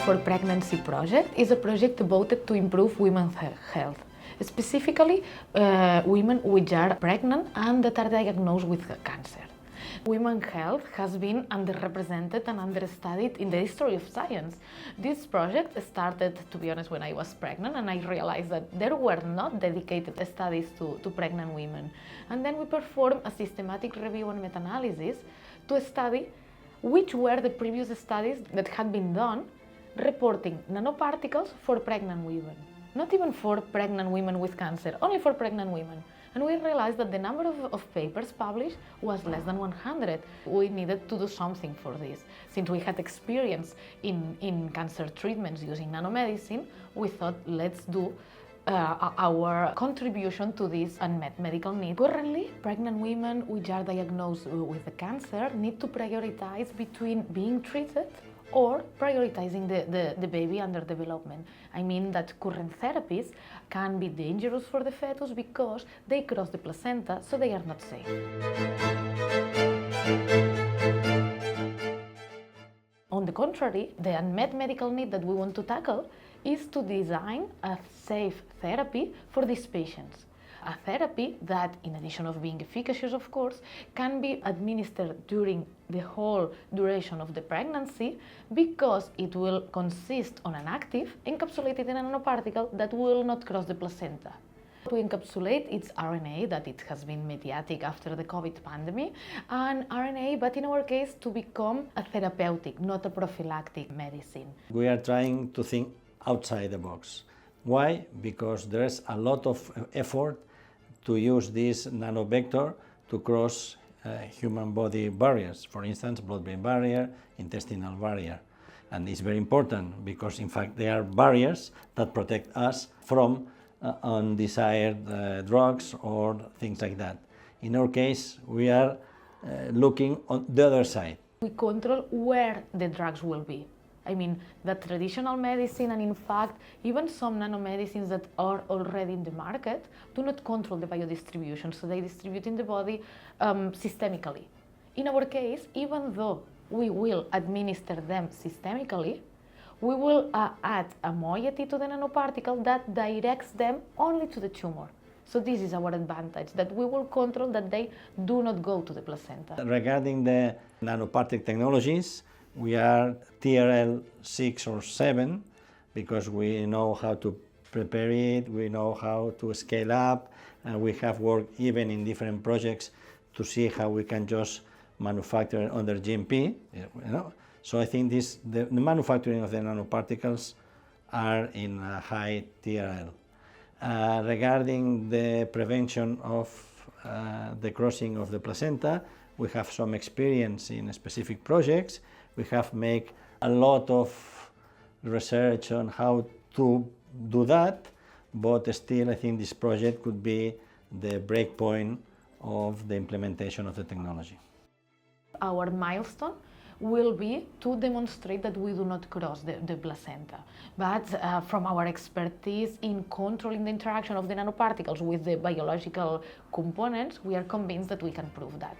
Nano4Pregnancy project is a project devoted to improve women's health, specifically women which are pregnant and that are diagnosed with cancer. Women's health has been underrepresented and understudied in the history of science. This project started, to be honest, when I was pregnant, and I realized that there were not dedicated studies to pregnant women. And then we performed a systematic review and meta-analysis to study which were the previous studies that had been done reporting nanoparticles for pregnant women. Not even for pregnant women with cancer, only for pregnant women. And we realized that the number of papers published was less than 100. We needed to do something for this. Since we had experience in cancer treatments using nanomedicine, we thought, let's do our contribution to this unmet medical need. Currently, pregnant women which are diagnosed with the cancer need to prioritize between being treated or prioritizing the baby under development. I mean that current therapies can be dangerous for the fetus because they cross the placenta, so they are not safe. On the contrary, the unmet medical need that we want to tackle is to design a safe therapy for these patients. A therapy that, in addition of being efficacious, of course, can be administered during the whole duration of the pregnancy because it will consist on an active encapsulated in a nanoparticle that will not cross the placenta. To encapsulate its RNA, that it has been mediatic after the COVID pandemic, and RNA, but in our case, to become a therapeutic, not a prophylactic medicine. We are trying to think outside the box. Why? Because there's a lot of effort to use this nanovector to cross human body barriers, for instance, blood-brain barrier, intestinal barrier. And it's very important because, in fact, they are barriers that protect us from undesired drugs or things like that. In our case, we are looking on the other side. We control where the drugs will be. I mean, that traditional medicine and, in fact, even some nanomedicines that are already in the market do not control the biodistribution, so they distribute in the body systemically. In our case, even though we will administer them systemically, we will add a moiety to the nanoparticle that directs them only to the tumor. So this is our advantage, that we will control that they do not go to the placenta. Regarding the nanoparticle technologies, we are TRL 6 or 7 because we know how to prepare it, we know how to scale up, and we have worked even in different projects to see how we can just manufacture under GMP. So I think the manufacturing of the nanoparticles are in a high TRL. Regarding the prevention of the crossing of the placenta, we have some experience in specific projects. We have made a lot of research on how to do that, but still I think this project could be the breakpoint of the implementation of the technology. Our milestone will be to demonstrate that we do not cross the placenta. But from our expertise in controlling the interaction of the nanoparticles with the biological components, we are convinced that we can prove that.